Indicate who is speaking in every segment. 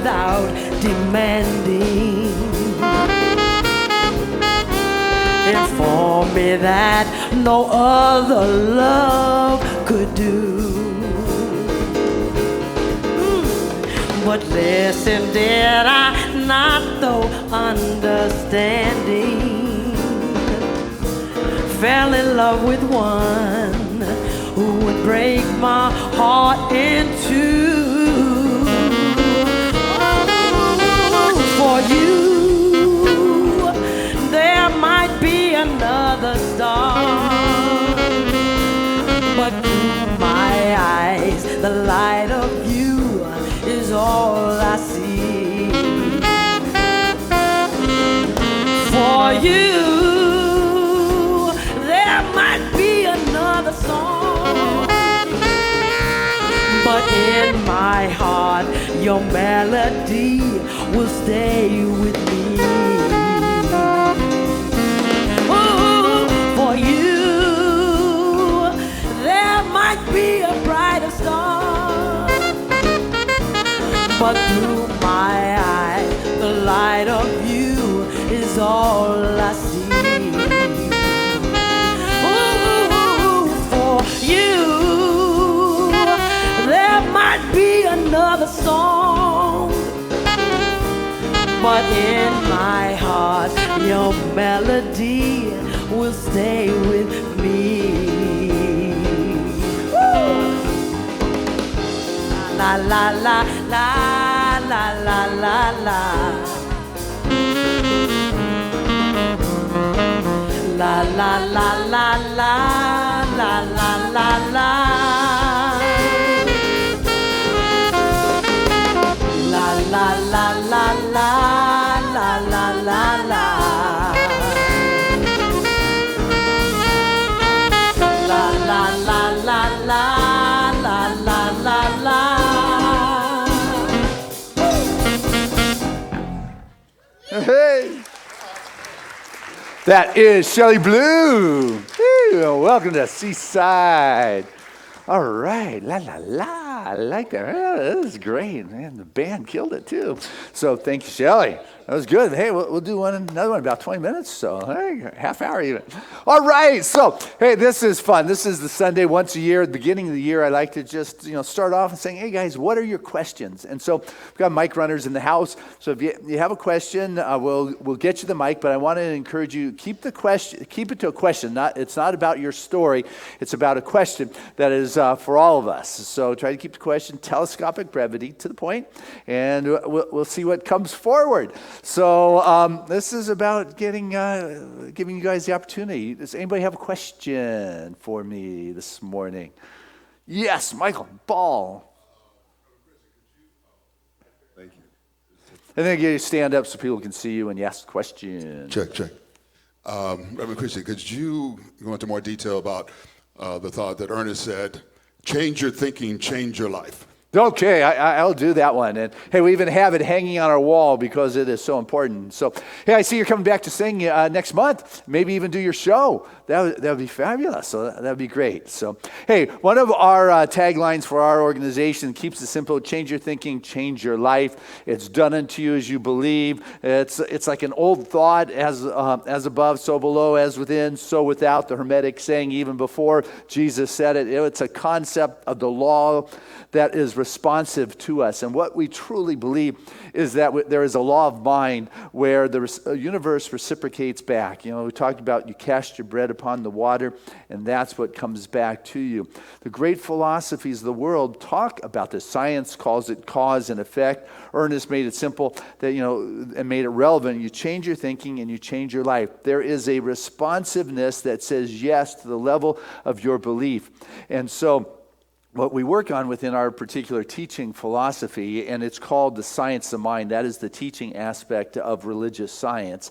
Speaker 1: without demanding. Inform me that no other love could do. But listen, did I not though understanding? Fell in love with one who would break my heart in two. For you, there might be another star, but through my eyes, the light of you is all I see. For you, there might be another song, but in my heart, your melody will stay with me. Ooh, for you, there might be a brighter star, but through my eyes, the light of you is all I see. Ooh, for you, there might be another song, but in my heart, your melody will stay with me. Woo! La la la la la la la la. La la la la la la la la la. La la la la la la la la la. La la la la la la la la la.
Speaker 2: Hey, that is Shelley Blue. Woo, welcome to Seaside. All right, la la la. I like that. That was great, man. The band killed it too. So thank you, Shelley. That was good. Hey, we'll do another one in about 20 minutes. So hey, half hour even. All right. So hey, this is fun. This is the Sunday once a year, at the beginning of the year. I like to just start off and saying, hey guys, what are your questions? And so we've got mic runners in the house. So if you have a question, we'll get you the mic. But I want to encourage you keep it to a question. It's not about your story. It's about a question that is for all of us. So try to keep the question telescopic brevity to the point, and we'll see what comes forward. So this is about giving you guys the opportunity. Does anybody have a question for me this morning? Yes, Michael Ball.
Speaker 3: Thank you.
Speaker 2: And then you stand up so people can see you and you ask the question.
Speaker 3: Check. Reverend Christian, could you go into more detail about the thought that Ernest said, change your thinking, change your life?
Speaker 2: Okay, I'll do that one. And hey, we even have it hanging on our wall because it is so important. So, hey, I see you're coming back to sing next month. Maybe even do your show. That would be fabulous. So that would be great. So, hey, one of our taglines for our organization keeps it simple: change your thinking, change your life. It's done unto you as you believe. It's like an old thought, as above, so below, as within, so without. The Hermetic saying even before Jesus said it. It's a concept of the law that is responsive to us. And what we truly believe is that there is a law of mind where the universe reciprocates back. We talked about you cast your bread upon the water, and that's what comes back to you. The great philosophies of the world talk about this. Science calls it cause and effect. Ernest made it simple that, and made it relevant. You change your thinking and you change your life. There is a responsiveness that says yes to the level of your belief. And so what we work on within our particular teaching philosophy, and it's called the science of mind. That is the teaching aspect of religious science,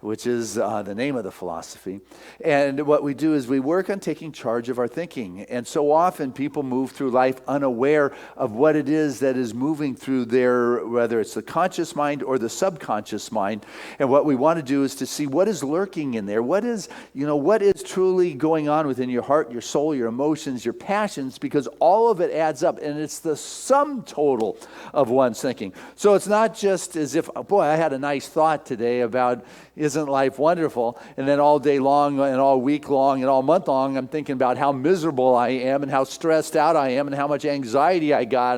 Speaker 2: which is the name of the philosophy. And what we do is we work on taking charge of our thinking. And so often people move through life unaware of what it is that is moving through their, whether it's the conscious mind or the subconscious mind. And what we want to do is to see what is lurking in there. What is truly going on within your heart, your soul, your emotions, your passions, because all of it adds up, and it's the sum total of one's thinking. So it's not just as if, oh, boy, I had a nice thought today about isn't life wonderful, and then all day long and all week long and all month long I'm thinking about how miserable I am and how stressed out I am and how much anxiety I got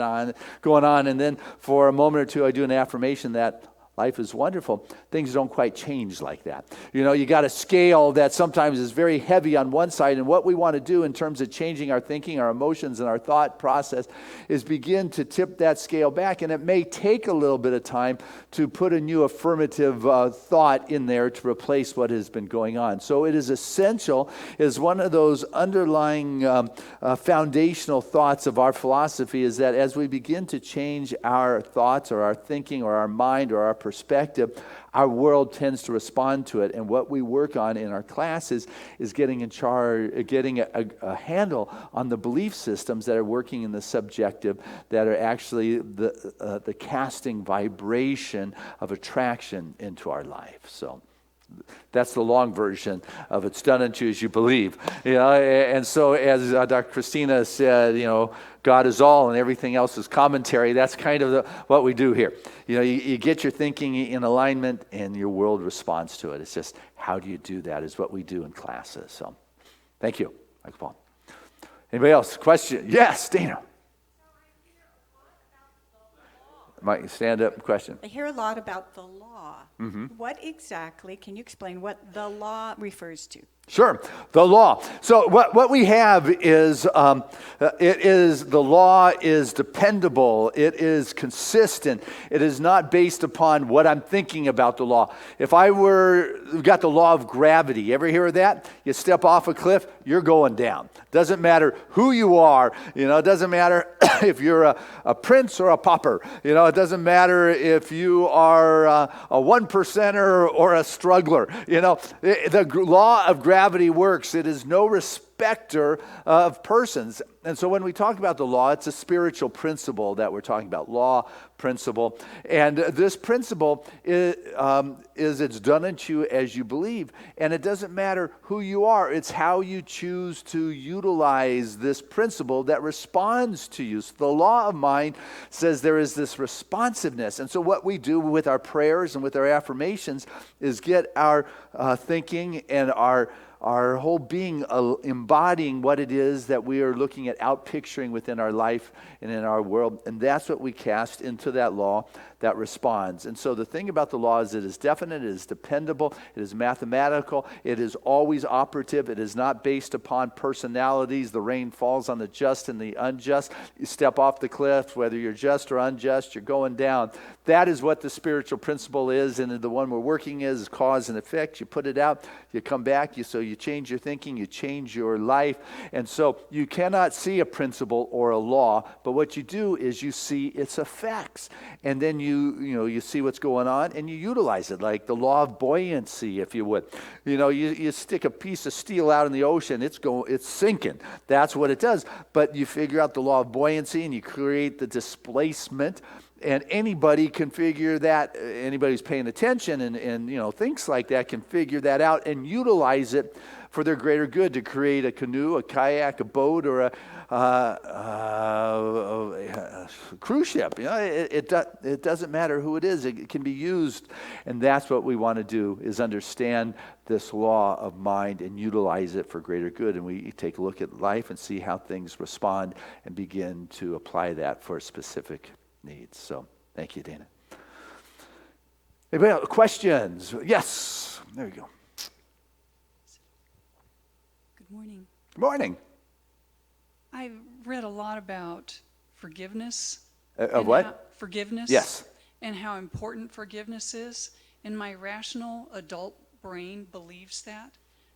Speaker 2: going on, and then for a moment or two I do an affirmation that life is wonderful. Things don't quite change like that. You got a scale that sometimes is very heavy on one side, and what we want to do in terms of changing our thinking, our emotions, and our thought process is begin to tip that scale back, and it may take a little bit of time to put a new affirmative thought in there to replace what has been going on. So it is essential, is one of those underlying foundational thoughts of our philosophy, is that as we begin to change our thoughts or our thinking or our mind or our perspective, our world tends to respond to it. And what we work on in our classes is getting a handle on the belief systems that are working in the subjective, that are actually the casting vibration of attraction into our life. So that's the long version of it's done unto you as you believe. And so as Dr. Christina said, God is all and everything else is commentary. That's kind of what we do here. You get your thinking in alignment and your world responds to it. It's just how do you do that is what we do in classes. So thank you, Michael Paul. Anybody else? Question? Yes, Dana. Mike, stand up. Question.
Speaker 4: I hear a lot about the law.
Speaker 2: Mm-hmm.
Speaker 4: What exactly, can you explain what the law refers to?
Speaker 2: Sure, the law. So what we have is, the law is dependable, it is consistent, it is not based upon what I'm thinking about the law. If got the law of gravity, you ever hear of that? You step off a cliff, you're going down. Doesn't matter who you are, it doesn't matter if you're a prince or a pauper, it doesn't matter if you are a one percenter or a struggler, the law of gravity works. It is no respecter of persons. And so when we talk about the law, it's a spiritual principle that we're talking about, law, principle. And this principle is it's done unto you as you believe. And it doesn't matter who you are. It's how you choose to utilize this principle that responds to you. So the law of mind says there is this responsiveness. And so what we do with our prayers and with our affirmations is get our thinking and our whole being embodying what it is that we are looking at outpicturing within our life and in our world. And that's what we cast into that law that responds. And so the thing about the law is it is definite, it is dependable, it is mathematical, it is always operative, it is not based upon personalities. The rain falls on the just and the unjust. You step off the cliff, whether you're just or unjust, you're going down. That is what the spiritual principle is, and the one we're working is cause and effect. You put it out, you come back, so you change your thinking, you change your life. And so you cannot see a principle or a law, but what you do is you see its effects. And then you see what's going on and you utilize it, like the law of buoyancy, if you would. You stick a piece of steel out in the ocean, it's sinking. That's what it does. But you figure out the law of buoyancy and you create the displacement. And anybody can figure that, anybody who's paying attention and thinks like that can figure that out and utilize it for their greater good to create a canoe, a kayak, a boat, or a cruise ship. It doesn't matter who it is. It can be used. And that's what we want to do, is understand this law of mind and utilize it for greater good. And we take a look at life and see how things respond and begin to apply that for specific needs. So thank you, Dana. Anybody else? Questions? Yes. There you go.
Speaker 5: Good morning.
Speaker 2: Good morning.
Speaker 5: I've read a lot about forgiveness.
Speaker 2: Of what?
Speaker 5: Forgiveness.
Speaker 2: Yes.
Speaker 5: And how important forgiveness is. And my rational adult brain believes that.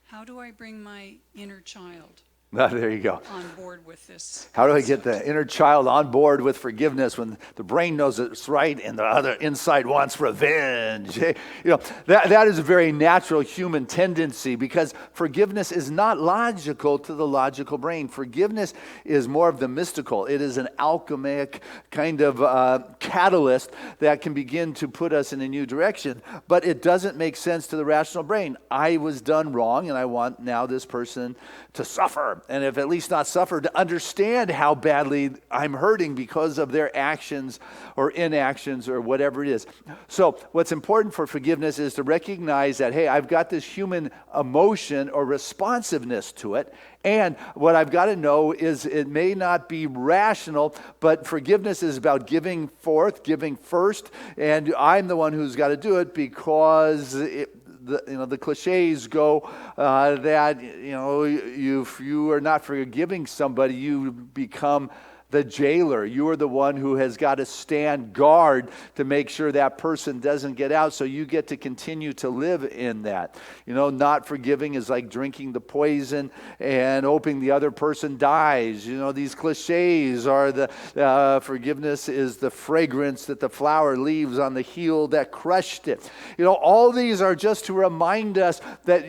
Speaker 5: How do I bring my inner child
Speaker 2: There you go.
Speaker 5: on board with this?
Speaker 2: How do I get the inner child on board with forgiveness when the brain knows it's right and the other inside wants revenge? That is a very natural human tendency, because forgiveness is not logical to the logical brain. Forgiveness is more of the mystical. It is an alchemic kind of catalyst that can begin to put us in a new direction, but it doesn't make sense to the rational brain. I was done wrong and I want now this person to suffer. and if at least not suffer, to understand how badly I'm hurting because of their actions or inactions or whatever it is. So what's important for forgiveness is to recognize that, hey, I've got this human emotion or responsiveness to it, and what I've got to know is it may not be rational, but forgiveness is about giving forth, giving first, and I'm the one who's got to do it because the cliches go that if you are not forgiving somebody, you become the jailer. You are the one who has got to stand guard to make sure that person doesn't get out, so you get to continue to live in that. Not forgiving is like drinking the poison and hoping the other person dies. These cliches are the forgiveness is the fragrance that the flower leaves on the heel that crushed it. All these are just to remind us that,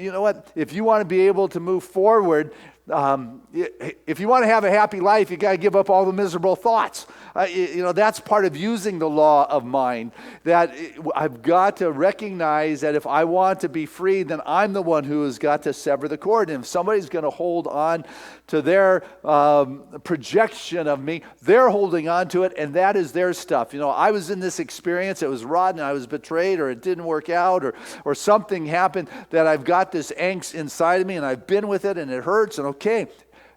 Speaker 2: if you want to be able to move forward, if you want to have a happy life, you got to give up all the miserable thoughts. That's part of using the law of mind, that I've got to recognize that if I want to be free, then I'm the one who has got to sever the cord. And if somebody's going to hold on to their projection of me, they're holding on to it, and that is their stuff. I was in this experience, it was rotten, I was betrayed, or it didn't work out, or something happened that I've got this angst inside of me, and I've been with it, and it hurts, and okay,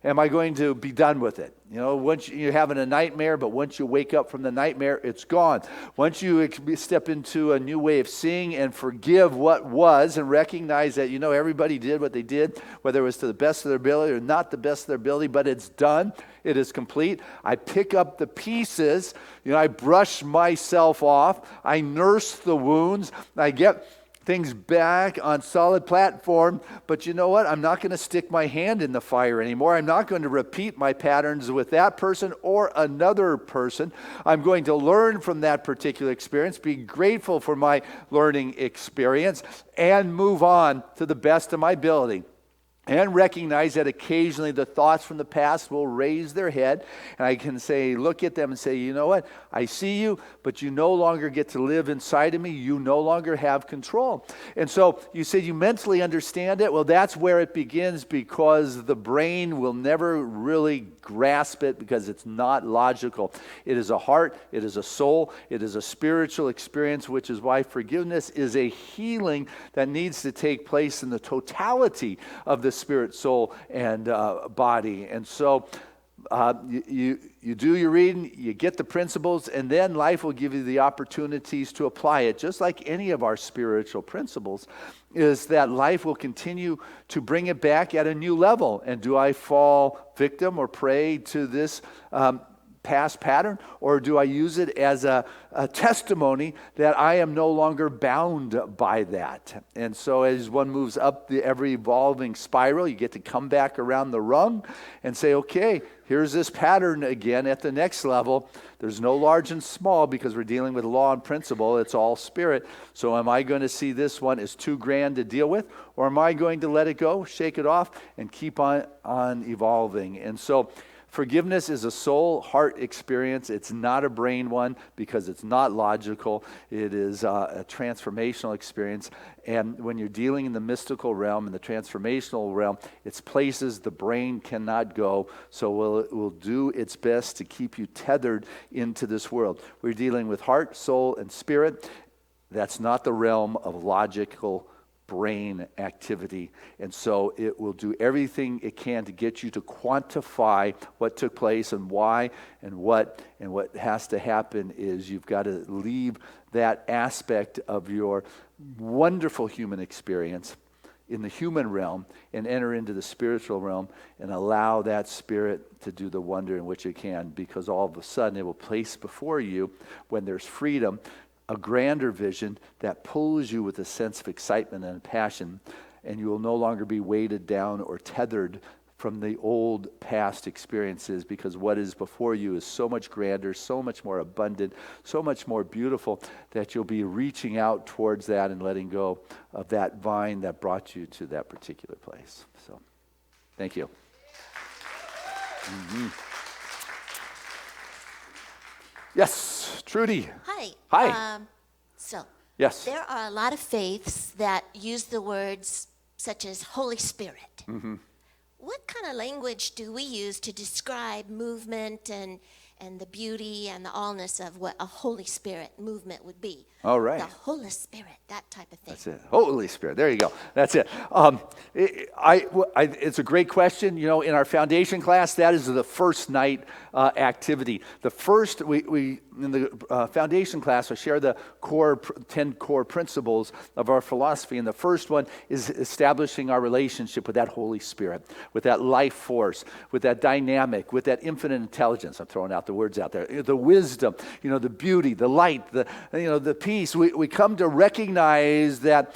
Speaker 2: am I going to be done with it? Once you're having a nightmare, but once you wake up from the nightmare, it's gone. Once you step into a new way of seeing and forgive what was and recognize that, everybody did what they did, whether it was to the best of their ability or not the best of their ability, but it's done. It is complete. I pick up the pieces. I brush myself off. I nurse the wounds. I get things back on solid platform, but you know what? I'm not going to stick my hand in the fire anymore. I'm not going to repeat my patterns with that person or another person. I'm going to learn from that particular experience, be grateful for my learning experience, and move on to the best of my ability. And recognize that occasionally the thoughts from the past will raise their head, and I can look at them and say, you know what? I see you, but you no longer get to live inside of me. You no longer have control. And so you said you mentally understand it. Well, that's where it begins, because the brain will never really grasp it because it's not logical. It is a heart, it is a soul, it is a spiritual experience, which is why forgiveness is a healing that needs to take place in the totality of the spirit, soul, and body. And so you do your reading, you get the principles, and then life will give you the opportunities to apply it. Just like any of our spiritual principles, is that life will continue to bring it back at a new level. And do I fall victim or prey to this past pattern, or do I use it as a testimony that I am no longer bound by that? And so as one moves up the ever-evolving spiral, you get to come back around the rung and say, okay, here's this pattern again at the next level. There's no large and small because we're dealing with law and principle. It's all spirit. So am I going to see this one as too grand to deal with, or am I going to let it go, shake it off, and keep on evolving? And so forgiveness is a soul, heart experience. It's not a brain one because it's not logical. It is a transformational experience. And when you're dealing in the mystical realm, in the transformational realm, it's places the brain cannot go. So it will do its best to keep you tethered into this world. We're dealing with heart, soul, and spirit. That's not the realm of logical brain activity. And so it will do everything it can to get you to quantify what took place and why and what. And what has to happen is you've got to leave that aspect of your wonderful human experience in the human realm and enter into the spiritual realm and allow that spirit to do the wonder in which it can, because all of a sudden it will place before you, when there's freedom, a grander vision that pulls you with a sense of excitement and passion, and you will no longer be weighted down or tethered from the old past experiences, because what is before you is so much grander, so much more abundant, so much more beautiful, that you'll be reaching out towards that and letting go of that vine that brought you to that particular place. So, thank you. Mm-hmm. Yes, Trudy.
Speaker 6: Hi.
Speaker 2: Hi. Yes.
Speaker 6: There are a lot of faiths that use the words such as Holy Spirit.
Speaker 2: Mm-hmm.
Speaker 6: what kind of language do we use to describe movement and the beauty and the allness of what a Holy Spirit movement would be?
Speaker 2: All right.
Speaker 6: The Holy Spirit, that type of thing.
Speaker 2: That's it. Holy Spirit. There you go. That's it. It's a great question. You know, in our foundation class, that is the first night activity. The first, we in the foundation class, I share the 10 core principles of our philosophy. And the first one is establishing our relationship with that Holy Spirit, with that life force, with that dynamic, with that infinite intelligence. I'm throwing out the words out there. The wisdom, you know, the beauty, the light, the peace. We come to recognize that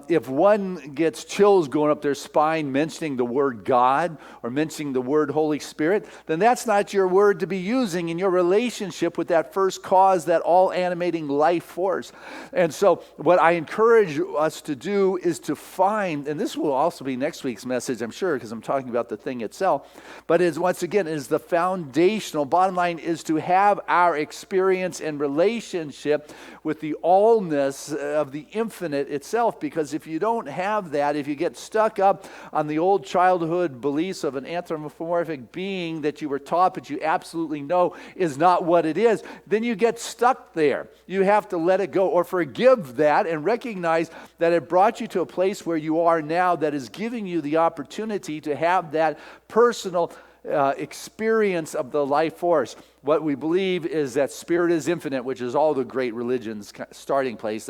Speaker 2: if one gets chills going up their spine mentioning the word God or mentioning the word Holy Spirit, then that's not your word to be using in your relationship with that first cause, that all animating life force. And so what I encourage us to do is to find, and this will also be next week's message, I'm sure, because I'm talking about the thing itself, but once again, is the foundational, bottom line is to have our experience and relationship with the allness of the infinite itself, because if you don't have that, if you get stuck up on the old childhood beliefs of an anthropomorphic being that you were taught but you absolutely know is not what it is, then you get stuck there. You have to let it go or forgive that and recognize that it brought you to a place where you are now that is giving you the opportunity to have that personal experience of the life force. What we believe is that spirit is infinite, which is all the great religions' starting place.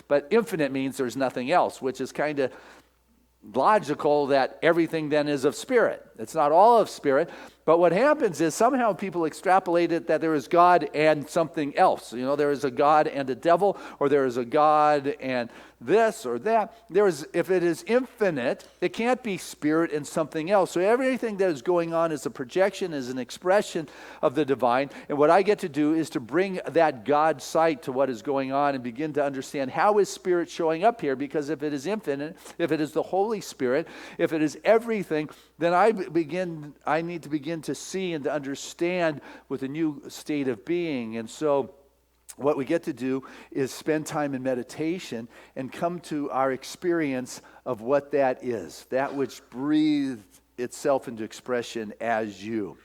Speaker 2: But infinite means there's nothing else, which is kind of logical that everything then is of spirit. It's not all of spirit, but what happens is somehow people extrapolate it that there is God and something else. You know, there is a God and a devil, or there is a God and this or that. If it is infinite, it can't be spirit and something else. So everything that is going on is a projection, is an expression of the divine. And what I get to do is to bring that God sight to what is going on and begin to understand how is spirit showing up here, because if it is infinite, if it is the Holy Spirit, if it is everything, then I need to begin to see and to understand with a new state of being. And so what we get to do is spend time in meditation and come to our experience of what that is, that which breathed itself into expression as you.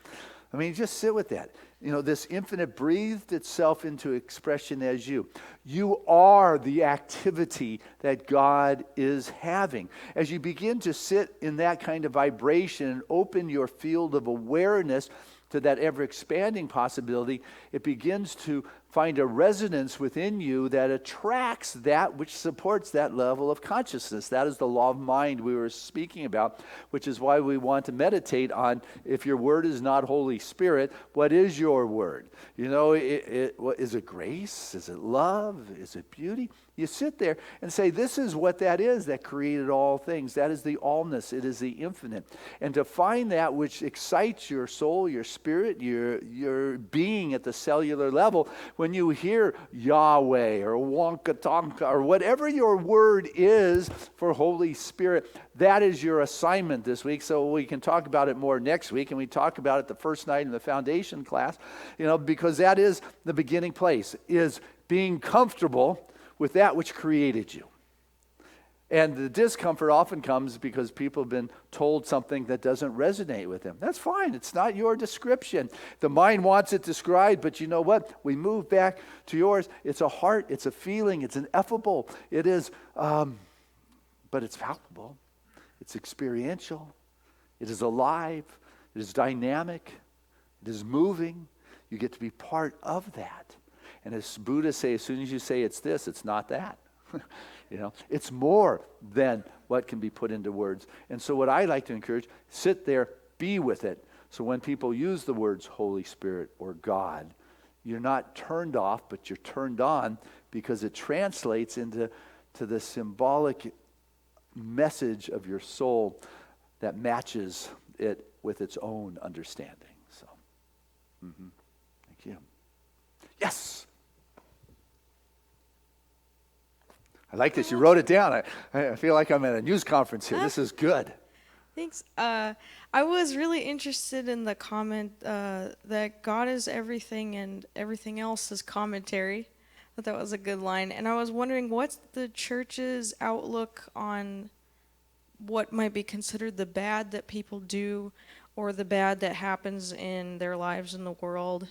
Speaker 2: I mean, just sit with that. You know, this infinite breathed itself into expression as you. You are the activity that God is having. As you begin to sit in that kind of vibration and open your field of awareness to that ever-expanding possibility, it begins to find a resonance within you that attracts that which supports that level of consciousness. That is the law of mind we were speaking about, which is why we want to meditate on, if your word is not Holy Spirit, what is your word? You know, is it grace? Is it love? Is it beauty? You sit there and say, this is what that is that created all things. That is the allness. It is the infinite. And to find that which excites your soul, your spirit, your being at the cellular level, when you hear Yahweh or Wonka Tonka or whatever your word is for Holy Spirit, that is your assignment this week. So we can talk about it more next week, and we talk about it the first night in the foundation class, you know, because that is the beginning place, is being comfortable with that which created you. And the discomfort often comes because people have been told something that doesn't resonate with them. That's fine. It's not your description. The mind wants it described, but you know what? We move back to yours. It's a heart. It's a feeling. It's ineffable. It is, but it's palpable. It's experiential. It is alive. It is dynamic. It is moving. You get to be part of that. And as Buddha say, as soon as you say it's this, it's not that. You know, it's more than what can be put into words. And so what I like to encourage, sit there, be with it. So when people use the words Holy Spirit or God, you're not turned off, but you're turned on, because it translates into the symbolic message of your soul that matches it with its own understanding. So, thank you. Yes. I like this. You wrote it down. I feel like I'm at a news conference here. This is good.
Speaker 7: Thanks. I was really interested in the comment that God is everything and everything else is commentary. I thought that was a good line. And I was wondering, what's the church's outlook on what might be considered the bad that people do or the bad that happens in their lives in the world,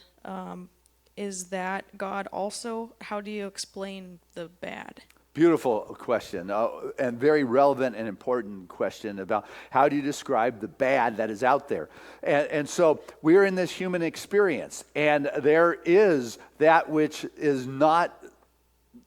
Speaker 7: is that God also? How do you explain the bad?
Speaker 2: Beautiful question, and very relevant and important question about how do you describe the bad that is out there. And so we're in this human experience, and there is that which is not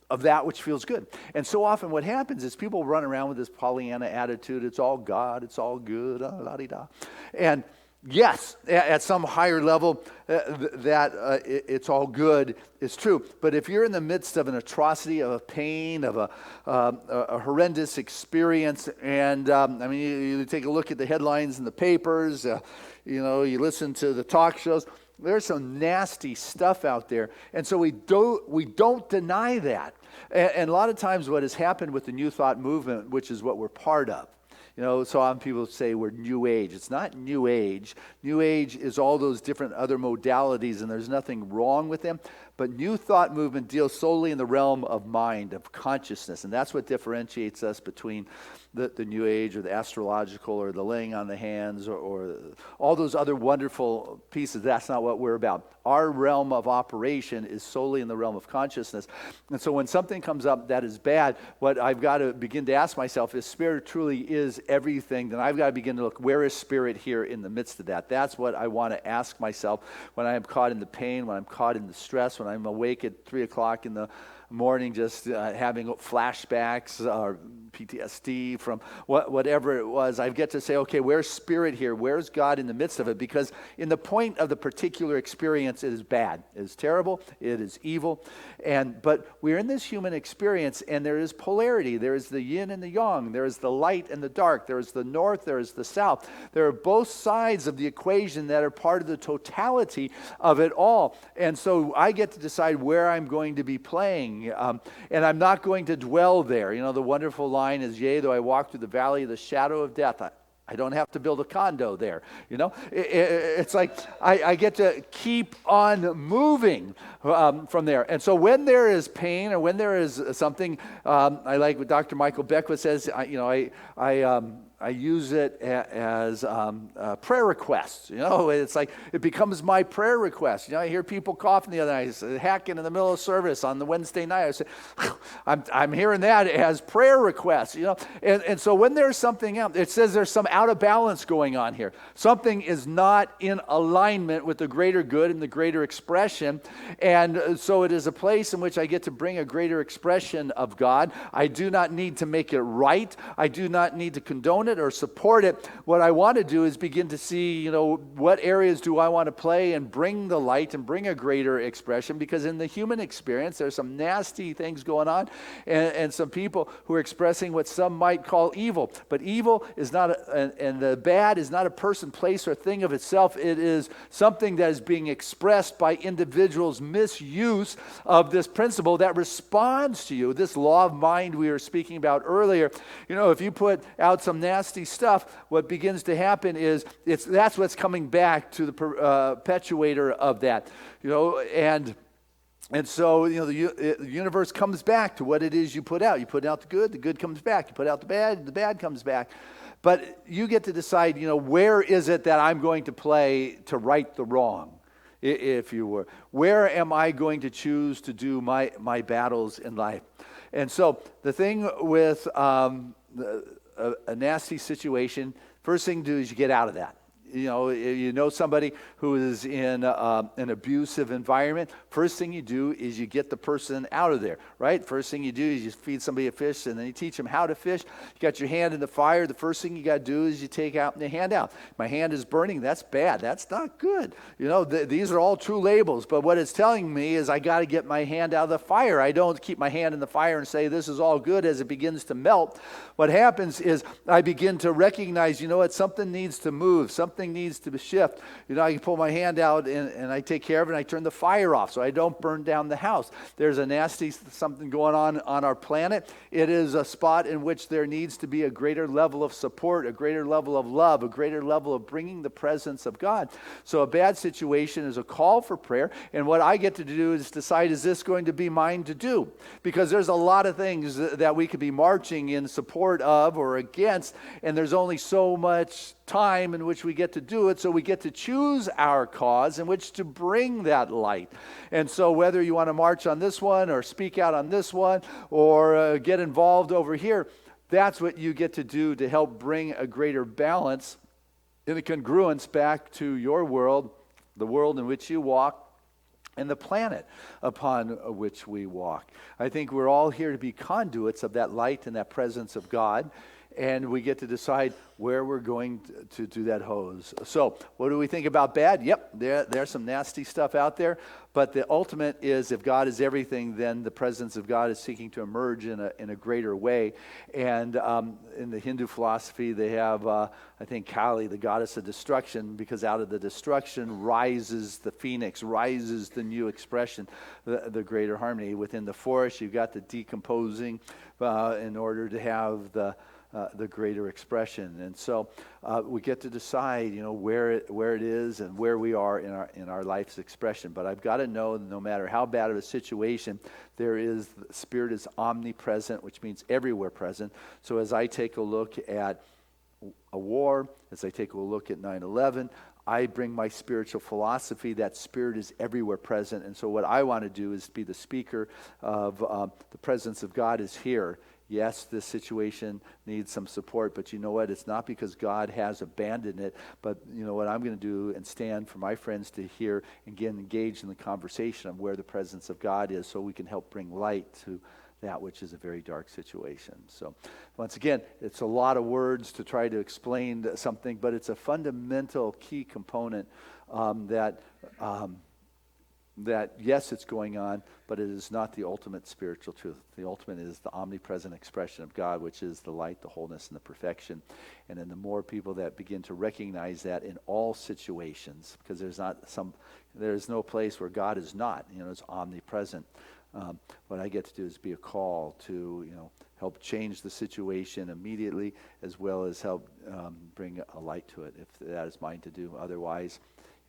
Speaker 2: of that which feels good. And so often what happens is people run around with this Pollyanna attitude. It's all God, it's all good, la-di-da. And yes, at some higher level, it's all good is true. But if you're in the midst of an atrocity, of a pain, of a horrendous experience, and you take a look at the headlines in the papers, you listen to the talk shows, there's some nasty stuff out there. And so we don't deny that. And a lot of times what has happened with the New Thought movement, which is what we're part of, so often people say we're New Age. It's not New Age. New Age is all those different other modalities, and there's nothing wrong with them. But New Thought movement deals solely in the realm of mind, of consciousness, and that's what differentiates us between the New Age or the astrological or the laying on the hands or all those other wonderful pieces. That's not what we're about. Our realm of operation is solely in the realm of consciousness. And so when something comes up that is bad, what I've got to begin to ask myself is, Spirit truly is everything, then I've got to begin to look, where is Spirit here in the midst of that? That's what I want to ask myself when I am caught in the pain, when I'm caught in the stress, when I'm awake at 3 o'clock in the morning just having flashbacks or PTSD from whatever it was. I get to say, okay, where's Spirit here? Where's God in the midst of it? Because in the point of the particular experience, it is bad. It is terrible. It is evil. But we're in this human experience, and there is polarity. There is the yin and the yang. There is the light and the dark. There is the north. There is the south. There are both sides of the equation that are part of the totality of it all. And so I get to decide where I'm going to be playing. And I'm not going to dwell there. The wonderful line is, yea, though I walk through the valley of the shadow of death, I don't have to build a condo there. It's like I get to keep on moving from there. And so when there is pain or when there is something, I like what Dr. Michael Beckwith says, I use it as prayer requests. It's like it becomes my prayer request. I hear people coughing the other night, hacking in the middle of service on the Wednesday night. I say, I'm hearing that as prayer requests. And so when there's something else, it says there's some out of balance going on here. Something is not in alignment with the greater good and the greater expression. And so it is a place in which I get to bring a greater expression of God. I do not need to make it right. I do not need to condone it or support it. What I want to do is begin to see, what areas do I want to play and bring the light and bring a greater expression, because in the human experience, there's some nasty things going on and some people who are expressing what some might call evil. But evil is not, and the bad is not a person, place, or thing of itself. It is something that is being expressed by individuals' misuse of this principle that responds to you. This law of mind we were speaking about earlier. If you put out some nasty stuff, what begins to happen is that's what's coming back to the perpetuator of that, and so the universe comes back to what it is you put out. You put out the good comes back. You put out the bad comes back. But you get to decide, where is it that I'm going to play to right the wrong, if you were. Where am I going to choose to do my battles in life? And so the thing with a nasty situation, first thing to do is you get out of that. Somebody who is in an abusive environment, first thing you do is you get the person out of there, right? First thing you do is you feed somebody a fish, and then you teach them how to fish. You got your hand in the fire. The first thing you got to do is you take out your hand out. My hand is burning. That's bad. That's not good. These are all true labels, but what it's telling me is I got to get my hand out of the fire. I don't keep my hand in the fire and say this is all good as it begins to melt. What happens is I begin to recognize, something needs to move. Something something needs to shift, I can pull my hand out and I take care of it, and I turn the fire off so I don't burn down the house. There's a nasty something going on our planet. It is a spot in which there needs to be a greater level of support, a greater level of love, a greater level of bringing the presence of God. So a bad situation is a call for prayer, and what I get to do is decide, is this going to be mine to do? Because there's a lot of things that we could be marching in support of or against, and there's only so much time in which we get to do it, so we get to choose our cause in which to bring that light. And so whether you want to march on this one or speak out on this one or get involved over here, that's what you get to do to help bring a greater balance and a congruence back to your world, the world in which you walk, and the planet upon which we walk. I think we're all here to be conduits of that light and that presence of God, and we get to decide where we're going to do that hose. So what do we think about bad? Yep, there's some nasty stuff out there, but the ultimate is, if God is everything, then the presence of God is seeking to emerge in a greater way. And in the Hindu philosophy, they have, I think, Kali, the goddess of destruction, because out of the destruction rises the phoenix, rises the new expression, the greater harmony. Within the forest, you've got the decomposing in order to have the greater expression. And so we get to decide, where it is and where we are in our life's expression. But I've got to know, no matter how bad of a situation, the Spirit is omnipresent, which means everywhere present. So as I take a look at a war, as I take a look at 9/11, I bring my spiritual philosophy. That Spirit is everywhere present. And so what I want to do is be the speaker of the presence of God is here. Yes, this situation needs some support, but you know what? It's not because God has abandoned it, but what I'm going to do and stand for my friends to hear and get engaged in the conversation of where the presence of God is, so we can help bring light to that which is a very dark situation. So once again, it's a lot of words to try to explain something, but it's a fundamental key component that yes, it's going on, but it is not the ultimate spiritual truth. The ultimate is the omnipresent expression of God, which is the light, the wholeness, and the perfection. And then the more people that begin to recognize that in all situations, because there's no place where God is not, it's omnipresent. What I get to do is be a call to, help change the situation immediately, as well as help bring a light to it, if that is mine to do. Otherwise,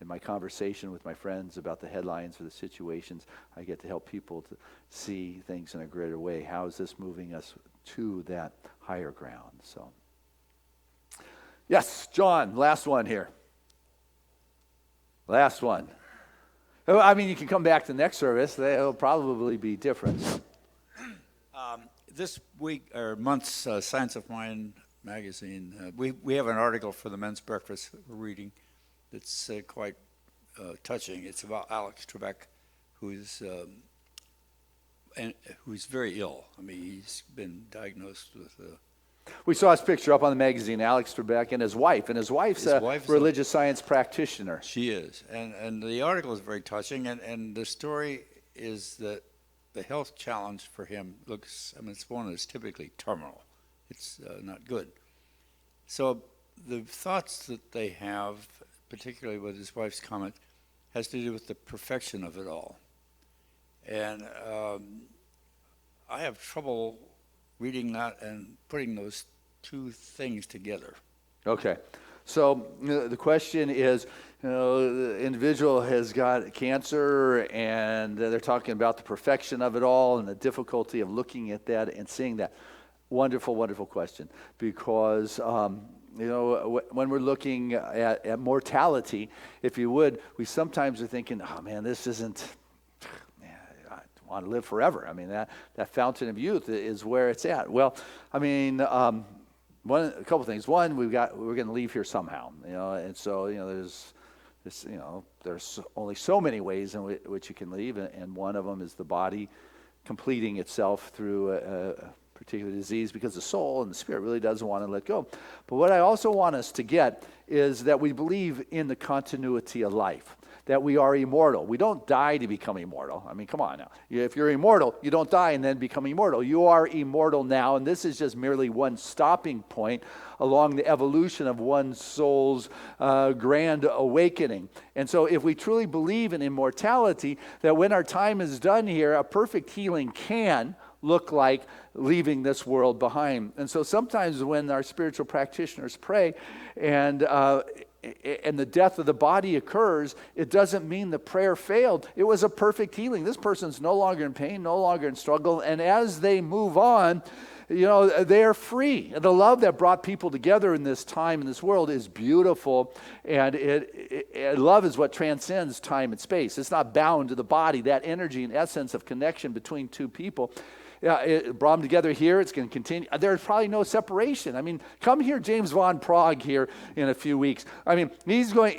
Speaker 2: in my conversation with my friends about the headlines or the situations, I get to help people to see things in a greater way. How is this moving us to that higher ground? So, yes, John, last one here. Last one. I mean, you can come back to the next service. They'll probably be different.
Speaker 8: This week, or month's Science of Mind magazine, we have an article for the men's breakfast we're reading that's quite touching. It's about Alex Trebek, who's very ill. I mean, he's been diagnosed with
Speaker 2: we saw his picture up on the magazine, Alex Trebek, and his wife. And his wife's a religious science practitioner.
Speaker 8: She is. And the article is very touching. And the story is that the health challenge for him it's one that's typically terminal. It's not good. So the thoughts that they have, particularly with his wife's comment, has to do with the perfection of it all. And I have trouble reading that and putting those two things together.
Speaker 2: Okay. So the question is, the individual has got cancer, and they're talking about the perfection of it all and the difficulty of looking at that and seeing that. Wonderful, wonderful question. Because, when we're looking at mortality, if you would, we sometimes are thinking, oh man, this isn't, I want to live forever. I mean, that fountain of youth is where it's at. Well, I mean, a couple things. One, we're going to leave here somehow, and so, there's only so many ways in which you can leave, and one of them is the body completing itself through a particular disease, because the soul and the spirit really doesn't want to let go. But what I also want us to get is that we believe in the continuity of life. that we are immortal. We don't die to become immortal. I mean, come on now. If you're immortal, you don't die and then become immortal. You are immortal now, and this is just merely one stopping point along the evolution of one's soul's grand awakening. And so if we truly believe in immortality, that when our time is done here, a perfect healing can look like leaving this world behind. And so sometimes when our spiritual practitioners pray and the death of the body occurs, it doesn't mean the prayer failed. It was a perfect healing. This person's no longer in pain, no longer in struggle, and as they move on, they are free. The love that brought people together in this time, in this world, is beautiful, and love is what transcends time and space. It's not bound to the body. That energy and essence of connection between two people, it brought them together here. It's going to continue. There's probably no separation. I mean, come here, James Von Prague, here in a few weeks. I mean, he's going.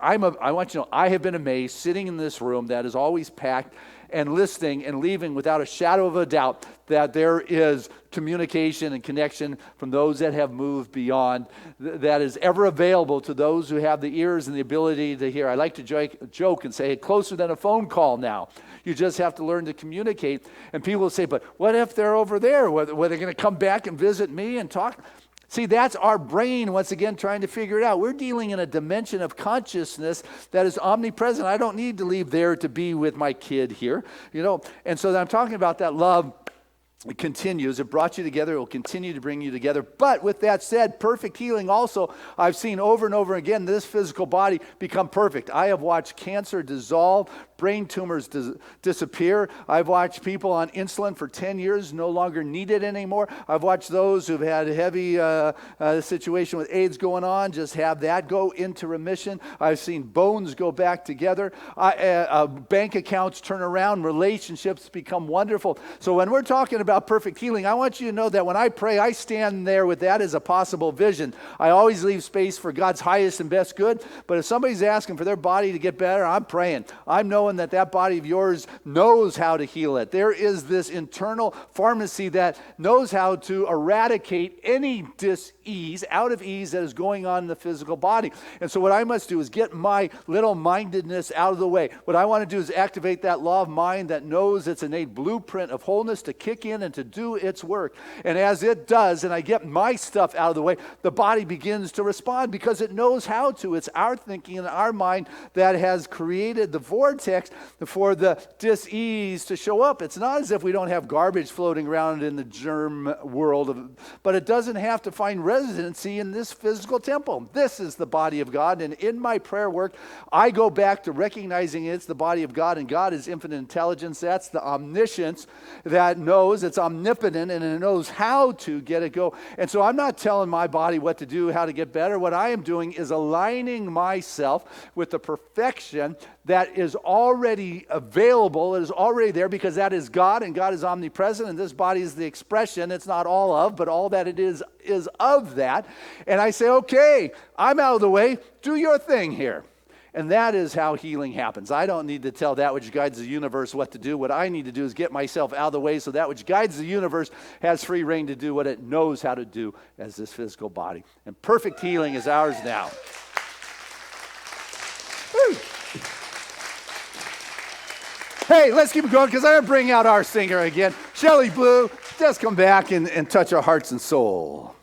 Speaker 2: I want you to know, I have been amazed sitting in this room that is always packed and listening and leaving without a shadow of a doubt that there is communication and connection from those that have moved beyond that is ever available to those who have the ears and the ability to hear. I like to joke and say, closer than a phone call now. You just have to learn to communicate. And people will say, but what if they're over there? Were they going to come back and visit me and talk? See, that's our brain, once again, trying to figure it out. We're dealing in a dimension of consciousness that is omnipresent. I don't need to leave there to be with my kid here, And so I'm talking about that love. It continues. It brought you together. It will continue to bring you together. But with that said, perfect healing also, I've seen over and over again this physical body become perfect. I have watched cancer dissolve, brain tumors disappear. I've watched people on insulin for 10 years no longer need it anymore. I've watched those who've had a heavy situation with AIDS going on just have that go into remission. I've seen bones go back together. Bank accounts turn around. Relationships become wonderful. So when we're talking about perfect healing, I want you to know that when I pray, I stand there with that as a possible vision. I always leave space for God's highest and best good, but if somebody's asking for their body to get better, I'm praying. I'm knowing that body of yours knows how to heal it. There is this internal pharmacy that knows how to eradicate any dis-ease, out of ease that is going on in the physical body. And so what I must do is get my little mindedness out of the way. What I want to do is activate that law of mind that knows its innate blueprint of wholeness to kick in and to do its work. And as it does, and I get my stuff out of the way, the body begins to respond because it knows how to. It's our thinking and our mind that has created the vortex for the dis-ease to show up. It's not as if we don't have garbage floating around in the germ world, but it doesn't have to find residency in this physical temple. This is the body of God, and in my prayer work, I go back to recognizing it's the body of God, and God is infinite intelligence. That's the omniscience that knows. It's omnipotent, and it knows how to get it go. And so I'm not telling my body what to do, how to get better. What I am doing is aligning myself with the perfection that is already available. It is already there because that is God, and God is omnipresent, and this body is the expression. It's not all of, but all that it is of that. And I say, okay, I'm out of the way. Do your thing here. And that is how healing happens. I don't need to tell that which guides the universe what to do. What I need to do is get myself out of the way so that which guides the universe has free reign to do what it knows how to do as this physical body. And perfect healing is ours now. Woo. Hey, let's keep it going because I'm going to bring out our singer again. Shelley Blue, just come back and touch our hearts and soul.